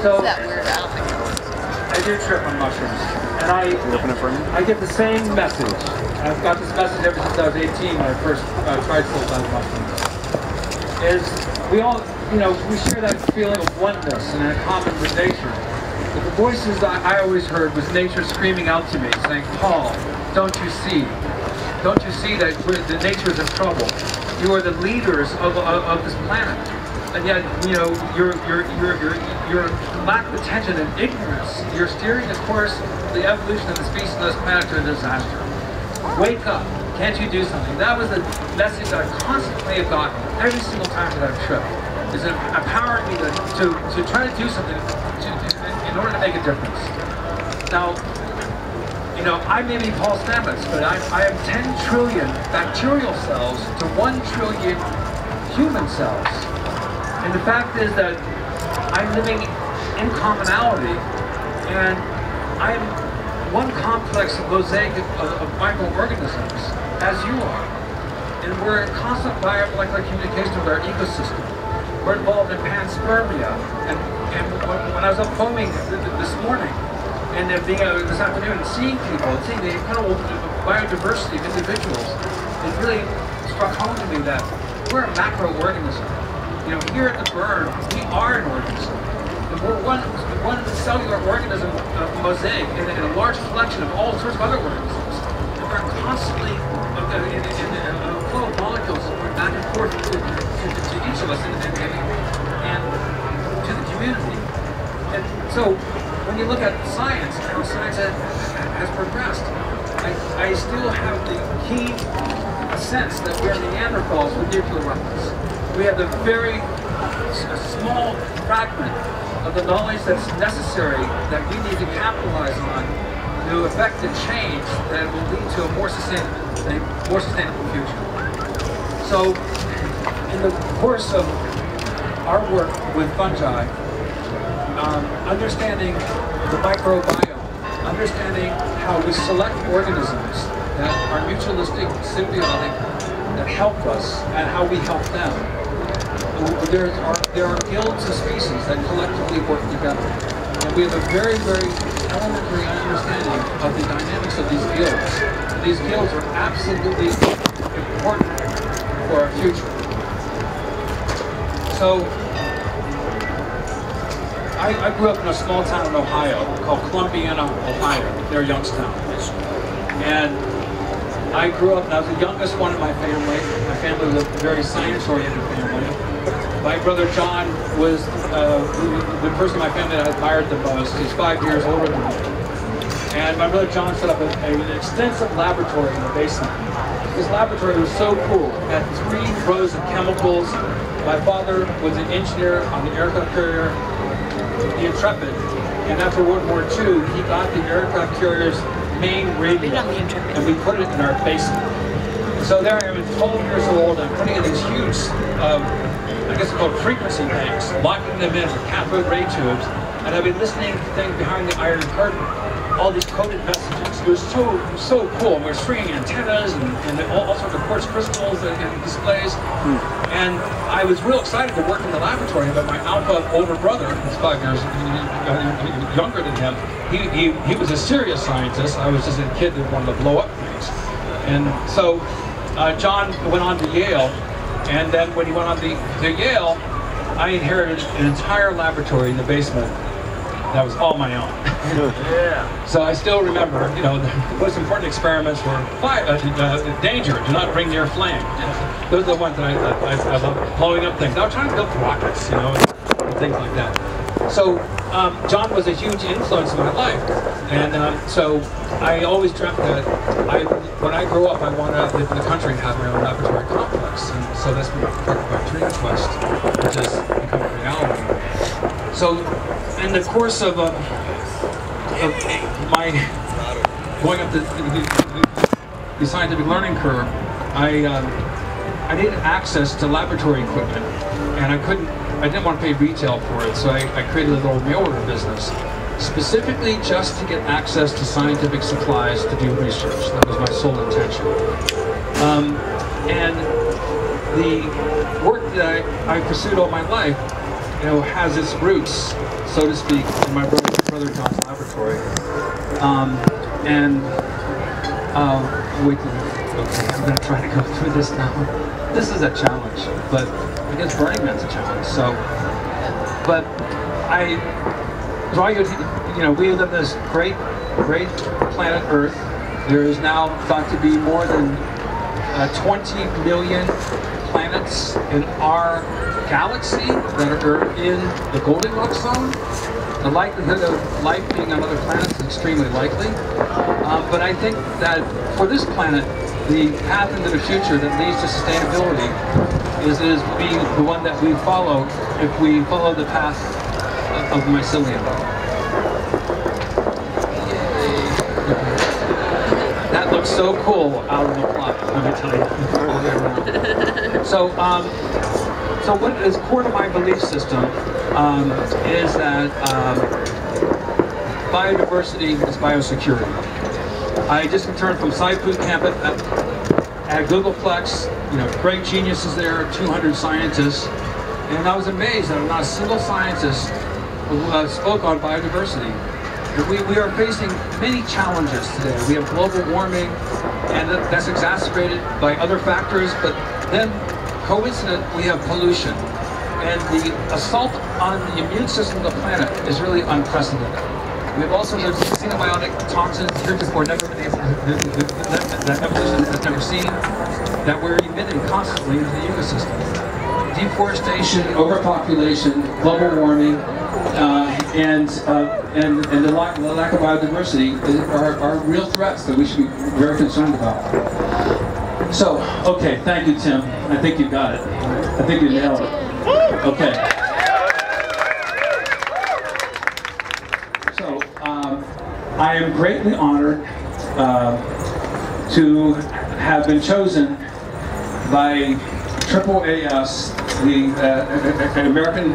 So, that weird? I don't think it is. I do trip on mushrooms, and I get the same message. I've got this message ever since I was 18 when I first tried psilocybin mushrooms. Is we all, we share that feeling of oneness and in common with nature. But the voices I always heard was nature screaming out to me, saying, "Paul, don't you see? Don't you see that the nature is in trouble? You are the leaders of this planet." And yet, your lack of attention and ignorance, you're steering the course of the evolution of the species on this planet to a disaster. Wake up! Can't you do something? That was the message that I constantly have gotten every single time that I've tripped. Is empowering me to try to do something in order to make a difference. Now, I may be Paul Stamets, but I have 10 trillion bacterial cells to 1 trillion human cells. And the fact is that I'm living in commonality, and I'm one complex mosaic of microorganisms, as you are. And we're in constant biomolecular communication with our ecosystem. We're involved in panspermia, and when I was up foaming this morning, and being this afternoon, and seeing people, seeing the incredible biodiversity of individuals, it really struck home to me that we're a macroorganism. Here at the Burn, we are an organism. And we're one cellular organism mosaic in a large collection of all sorts of other organisms. And we're constantly in a flow of molecules going back and forth to each of us and to the community. And so, when you look at science and how science has progressed, I still have the keen sense that we're Neanderthals with nuclear weapons. We have a very small fragment of the knowledge that's necessary that we need to capitalize on to effect a change that will lead to a more sustainable future. So, in the course of our work with fungi, understanding the microbiome, understanding how we select organisms that are mutualistic, symbiotic, that help us, and how we help them. There are guilds of species that collectively work together. And we have a very, very elementary understanding of the dynamics of these guilds. And these guilds are absolutely important for our future. So, I grew up in a small town in Ohio called Columbiana, Ohio, near Youngstown. And I grew up, and I was the youngest one in my family. My family was a very science-oriented family. My brother John was the person in my family that I admired the most. He's 5 years older than me. And my brother John set up an extensive laboratory in the basement. This laboratory was so cool. It had 3 rows of chemicals. My father was an engineer on the aircraft carrier, the Intrepid. And after World War II, he got the aircraft carrier's main radio, and we put it in our basement. So there I am, 12 years old. I'm putting in these huge, I guess it's called frequency banks, locking them in with cathode ray tubes, and I've been listening to things behind the Iron Curtain, all these coded messages. It was so cool. We're stringing antennas and all sorts of quartz crystals and displays. And I was real excited to work in the laboratory, but my alpha older brother, who's 5 years younger than him, he was a serious scientist. I was just a kid that wanted to blow up things. And so John went on to Yale, and then when he went on to Yale, I inherited an entire laboratory in the basement that was all my own. Yeah. So I still remember, the most important experiments were danger, do not bring near flame. Those are the ones that I love, blowing up things. I was trying to build rockets, and things like that. So John was a huge influence in my life, and so I always dreamt that when I grow up, I want to live in the country and have my own laboratory complex. And so that's been part of my dream quest, which has become a reality. So in the course of my going up the scientific learning curve, I needed access to laboratory equipment, and I didn't want to pay retail for it, so I created a little mail order business, specifically just to get access to scientific supplies to do research. That was my sole intention. And the work that I pursued all my life has its roots, so to speak, in my brother John's laboratory. Okay, I'm going to try to go through this now. This is a challenge, but I guess Burning Man's a challenge. So, but I draw you to, we live in this great planet Earth. There is now thought to be more than 20 million planets in our galaxy that are in the Goldilocks zone. The likelihood of life being on other planets is extremely likely. But I think that for this planet, the path into the future that leads to sustainability is being the one that we follow if we follow the path of mycelium. That looks so cool out of the plot, let me tell you. So what is core to my belief system is that biodiversity is biosecurity. I just returned from SciFood Camp at Googleplex, great geniuses there, 200 scientists, and I was amazed that not a single scientist spoke on biodiversity. We are facing many challenges today. We have global warming, and that's exacerbated by other factors, but then coincident, we have pollution. And the assault on the immune system of the planet is really unprecedented. We have also those xenobiotic toxins heretofore never been able that evolution has never seen, that we're emitting constantly into the ecosystem. Deforestation, overpopulation, global warming, and the lack of biodiversity are real threats that we should be very concerned about. So, okay, thank you, Tim. I think you got it. I think you nailed it. Okay. So, I am greatly honored to have been chosen by AAAS, the American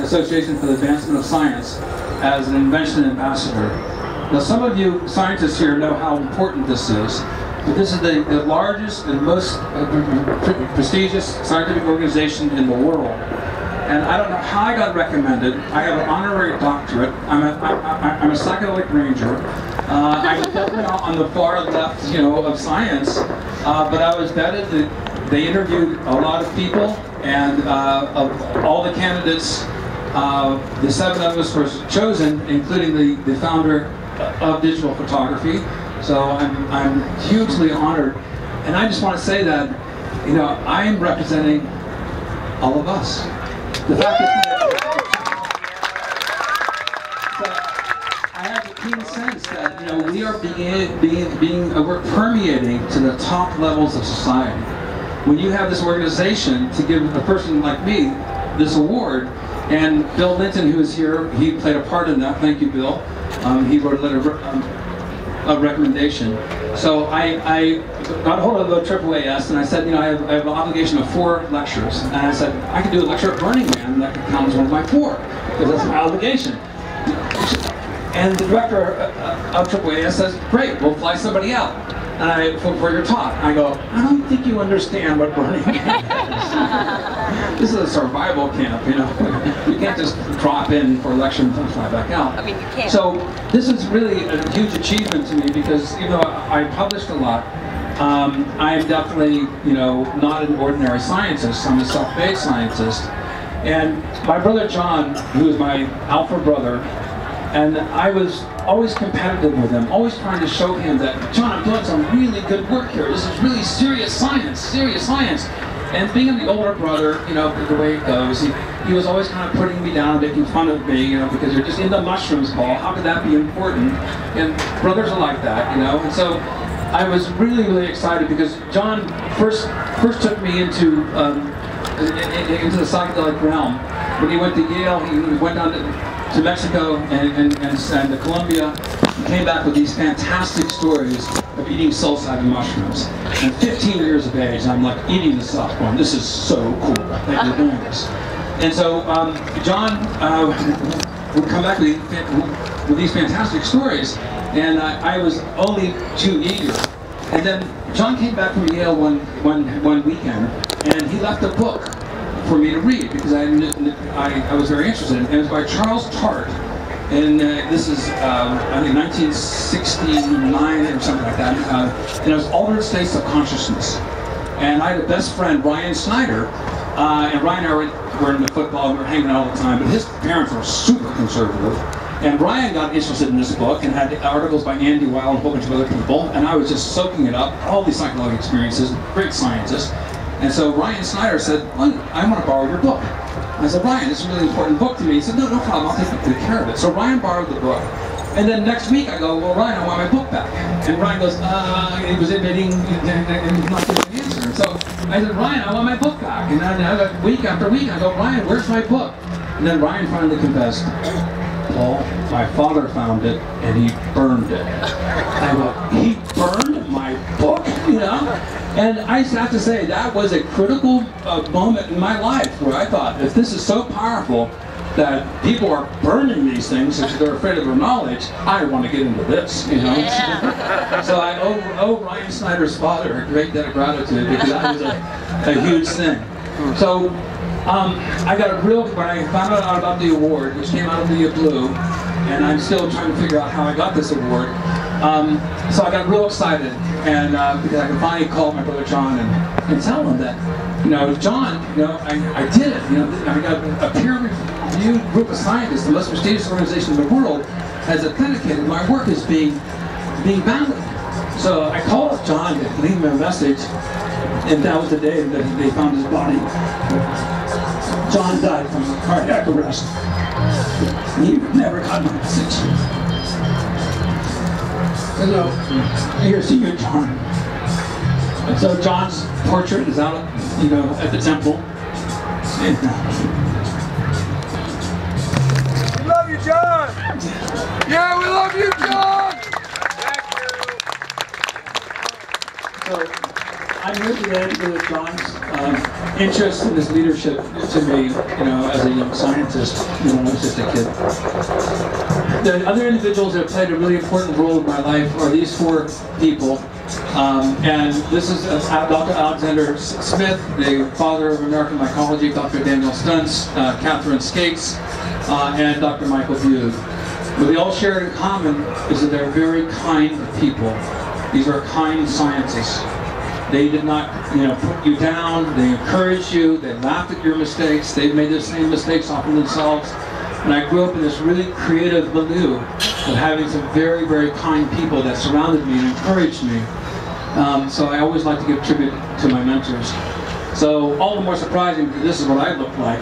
Association for the Advancement of Science, as an invention ambassador. Now, some of you scientists here know how important this is, but this is the largest and most prestigious scientific organization in the world. And I don't know how I got recommended. I have an honorary doctorate. I'm a psychedelic ranger. I'm definitely on the far left, of science. But I was vetted. They interviewed a lot of people, and of all the candidates, the 7 of us were chosen, including the founder of digital photography. So I'm hugely honored, and I just want to say that, I am representing all of us. The fact that I have a keen sense that we are we're permeating to the top levels of society. When you have this organization to give a person like me this award, and Bill Linton, who is here, he played a part in that. Thank you, Bill. He wrote a letter of recommendation. So I got a hold of the AAAS, and I said, I have an obligation of 4 lectures. And I said, I could do a lecture at Burning Man, and that could count as one of my 4, because that's my obligation. And the director of AAAS says, great, we'll fly somebody out. And for your talk. I go, I don't think you understand what Burning Man is. This is a survival camp, You can't just drop in for a lecture and fly back out. I mean, you can't. So this is really a huge achievement to me, because even though I published a lot, I am definitely, not an ordinary scientist. I'm a self-made scientist. And my brother John, who is my alpha brother, and I was always competitive with him, always trying to show him that, John, I'm doing some really good work here. This is really serious science. And being the older brother, the way it goes, he was always kind of putting me down, making fun of me, because you're just into mushrooms, Paul. How could that be important? And brothers are like that, And so I was really, really excited, because John first took me into the psychedelic realm. When he went to Yale, he went down to Mexico and to Colombia. He came back with these fantastic stories of eating psilocybin mushrooms. And 15 years of age, I'm like eating this stuff, going, this is so cool that you're doing this. And so John would come back with these fantastic stories, and I was only too eager. And then John came back from Yale one weekend, and he left a book for me to read because I was very interested in it. And it was by Charles Tart. And this is, I think, 1969 or something like that. And it was Altered States of Consciousness. And I had a best friend, Ryan Snyder, and Ryan and I were into football, we were hanging out all the time, but his parents were super conservative. And Ryan got interested in this book and had articles by Andy Weil and a whole bunch of other people, and I was just soaking it up, all these psychedelic experiences, great scientists. And so Ryan Snyder said, well, I want to borrow your book. I said, Ryan, it's a really important book to me. He said, no problem, I'll take good care of it. So Ryan borrowed the book. And then next week I go, well, Ryan, I want my book back. And Ryan goes, he was admitting and he's not giving an answer. So I said, Ryan, I want my book back. And then week after week I go, Ryan, where's my book? And then Ryan finally confessed, Paul, my father found it and he burned it. I go, he burned my book, you know? And I have to say, that was a critical moment in my life where I thought, if this is so powerful that people are burning these things because they're afraid of their knowledge, I want to get into this, you know? Yeah. So I owe Ryan Snyder's father a great debt of gratitude because that was a huge thing. So I got when I found out about the award, which came out of the blue, and I'm still trying to figure out how I got this award. So I got real excited, and because I could finally call my brother John and tell him that, you know, John, you know, I did it. You know, I got a peer-reviewed group of scientists, the most prestigious organization in the world, has authenticated my work as being valid. So I called up John to leave him a message, and that was the day that they found his body. John died from cardiac arrest. He never got my message. Hello, here's to you, John. And so John's portrait is out, you know, at the temple. And, we love you, John. Yeah, we love you, John. So I'm here today because of John's interest in his leadership to me, you know, as a young scientist, you know, when I was just a kid. The other individuals that have played a really important role in my life are these four people. And this is Dr. Alexander Smith, the father of American mycology, Dr. Daniel Stuntz, Catherine Skates, and Dr. Michael Bugh. What they all share in common is that they're very kind people. These are kind scientists. They did not, you know, put you down. They encouraged you. They laughed at your mistakes. They've made the same mistakes often themselves. And I grew up in this really creative milieu of having some very, very kind people that surrounded me and encouraged me. So I always like to give tribute to my mentors. So all the more surprising because this is what I looked like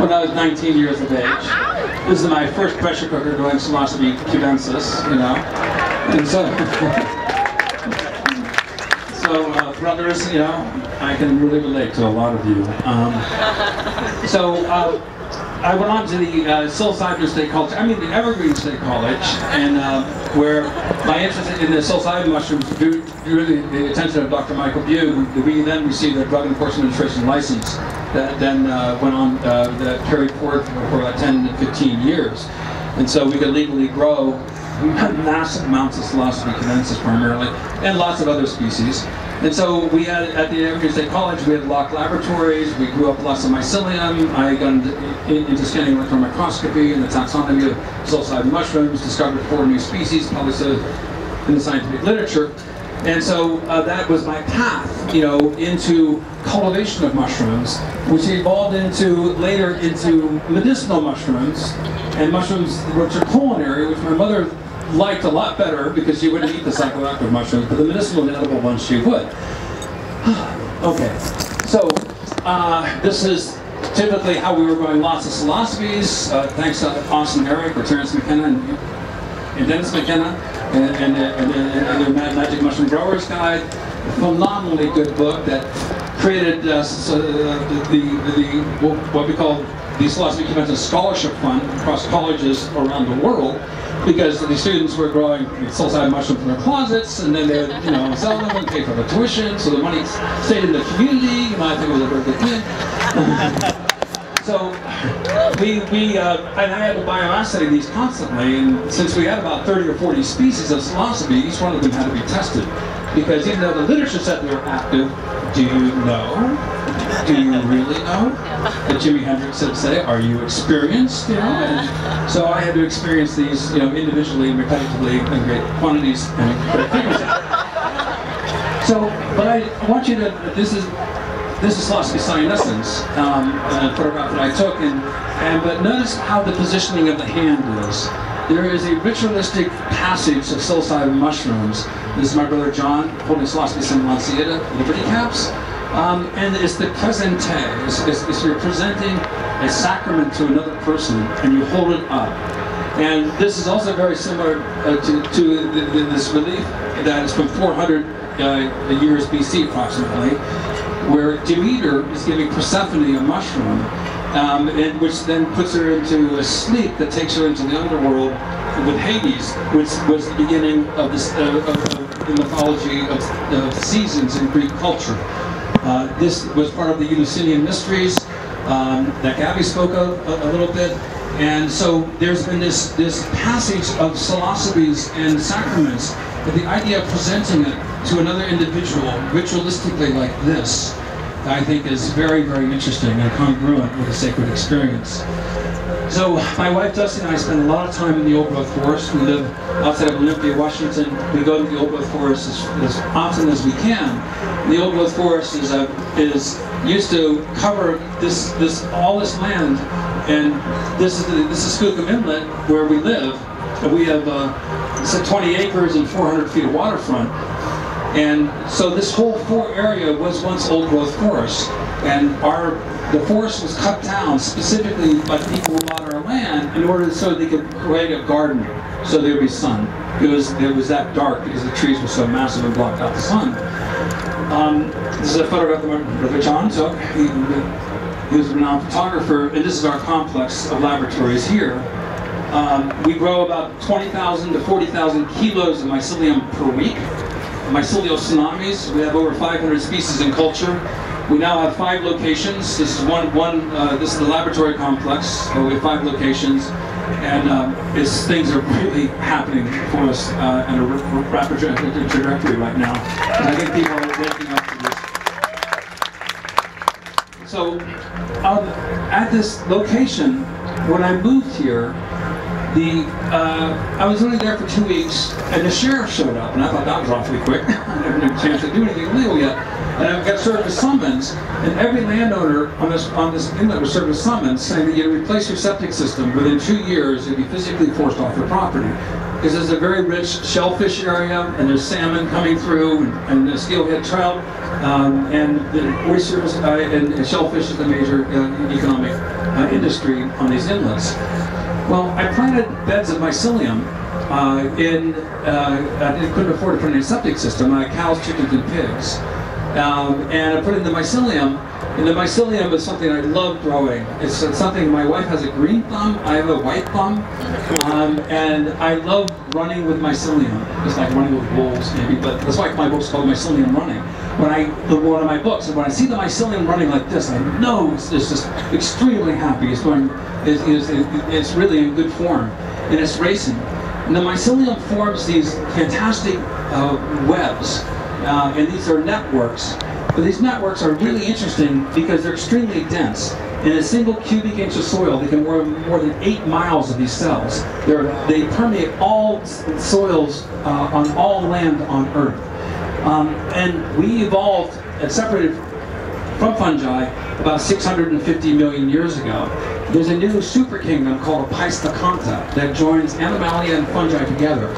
when I was 19 years of age. This is my first pressure cooker doing psilocybe cubensis, you know. And so brothers, you know, I can really relate to a lot of you. I went on to the Psilocybin State College, the Evergreen State College, and where my interest in the psilocybin mushrooms drew the attention of Dr. Michael Bugh. We then received a Drug Enforcement Administration license that then went on, that carried forward for about 10 to 15 years. And so we could legally grow massive amounts of psilocybe cubensis primarily, and lots of other species. And so we had, at the Evergreen State College, we had locked laboratories, we grew up lots of mycelium, I got into scanning electron microscopy and the taxonomy of psilocybin mushrooms, discovered 4 new species, published in the scientific literature. And so that was my path, you know, into cultivation of mushrooms, which evolved later into medicinal mushrooms, and mushrooms which are culinary, which my mother liked a lot better because she wouldn't eat the psychoactive mushrooms, but the medicinal and edible ones she would. Okay, so this is typically how we were growing lots of psilocybes, thanks to Austin Eric or Terrence McKenna and Dennis McKenna and their Magic Mushroom Growers Guide. A phenomenally good book that created what we call the Psilocybe cubensis Scholarship Fund across colleges around the world, because the students were growing psilocybin mushrooms in their closets, and then they would, you know, sell them and pay for the tuition, so the money stayed in the community. You know, I think it was a very good thing. So and I had to bioassay these constantly, and since we had about 30 or 40 species of psilocybe, each one of them had to be tested, because even though the literature said they were active, do you know do you really know? That Jimi Hendrix would say, are you experienced? You know, and so I had to experience these, you know, individually, repetitively, in great quantities and great frequency. So, but I want you to, this is philosophy Cyanescence, a photograph that I took, but notice how the positioning of the hand is. There is a ritualistic passage of psilocybin mushrooms. This is my brother John holding philosophy Lanciata, Liberty Caps. And it's the presente. It's you're presenting a sacrament to another person and you hold it up. And this is also very similar to this relief that is from 400 years BC approximately, where Demeter is giving Persephone a mushroom, and which then puts her into a sleep that takes her into the underworld with Hades, which was the beginning of the mythology of seasons in Greek culture. This was part of the Eleusinian mysteries that Gabby spoke of a little bit. And so there's been this passage of philosophies and sacraments, but the idea of presenting it to another individual ritualistically like this, I think is very, very interesting and congruent with a sacred experience. So my wife Dusty and I spend a lot of time in the old-growth forest. We live outside of Olympia, Washington. We go to the old-growth forest as often as we can. The old-growth forest is used to cover all this land, and this is Skookum Inlet where we live. We have 20 acres and 400 feet of waterfront. And so this whole area was once old-growth forest, and the forest was cut down specifically by people who bought our land in order so they could create a garden, so there would be sun. It was that dark because the trees were so massive and blocked out the sun. This is a photograph that my brother John took. He was a renowned photographer, and this is our complex of laboratories here. We grow about 20,000 to 40,000 kilos of mycelium per week. Mycelial tsunamis. We have over 500 species in culture. We now have 5 locations. This is this is the laboratory complex. So we have 5 locations, and things are really happening for us at a rapid trajectory right now. And I think people are waking up to this. So at this location, when I moved here, I was only there for 2 weeks, and the sheriff showed up, and I thought that was awfully quick. I never had a chance to do anything illegal yet. And I got served a summons, and every landowner on this inlet was served a summons saying that you replace your septic system within 2 years, you'd be physically forced off your property. Because there's a very rich shellfish area, and there's salmon coming through, and the steelhead trout, and the oysters and shellfish is the major economic industry on these inlets. Well, I planted beds of mycelium I couldn't afford to put in a septic system. I had cows, chickens, and pigs. And I put in the mycelium, and the mycelium is something I love growing. It's something, my wife has a green thumb, I have a white thumb, and I love running with mycelium. It's like running with wolves, maybe, but that's why my book's called Mycelium Running. One of my books, and when I see the mycelium running like this, I know it's just extremely happy. It's really in good form, and it's racing. And the mycelium forms these fantastic webs, and these are networks. But these networks are really interesting because they're extremely dense. In a single cubic inch of soil, they can wear more than 8 miles of these cells. They permeate all soils on all land on Earth. And we evolved and separated from fungi about 650 million years ago. There's a new super kingdom called a Paistacanta that joins Animalia and fungi together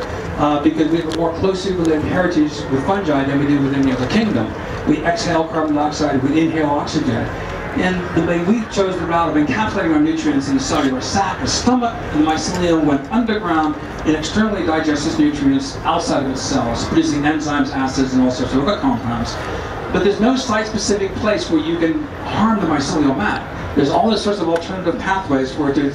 because we have a more closely related heritage with fungi than we do with any other kingdom. We exhale carbon dioxide, we inhale oxygen. And the way we chose the route of encapsulating our nutrients in the cellular sac, the stomach, and the mycelium went underground and externally digests its nutrients outside of its cells, producing enzymes, acids, and all sorts of other compounds. But there's no site-specific place where you can harm the mycelial mat. There's all sorts of alternative pathways for it to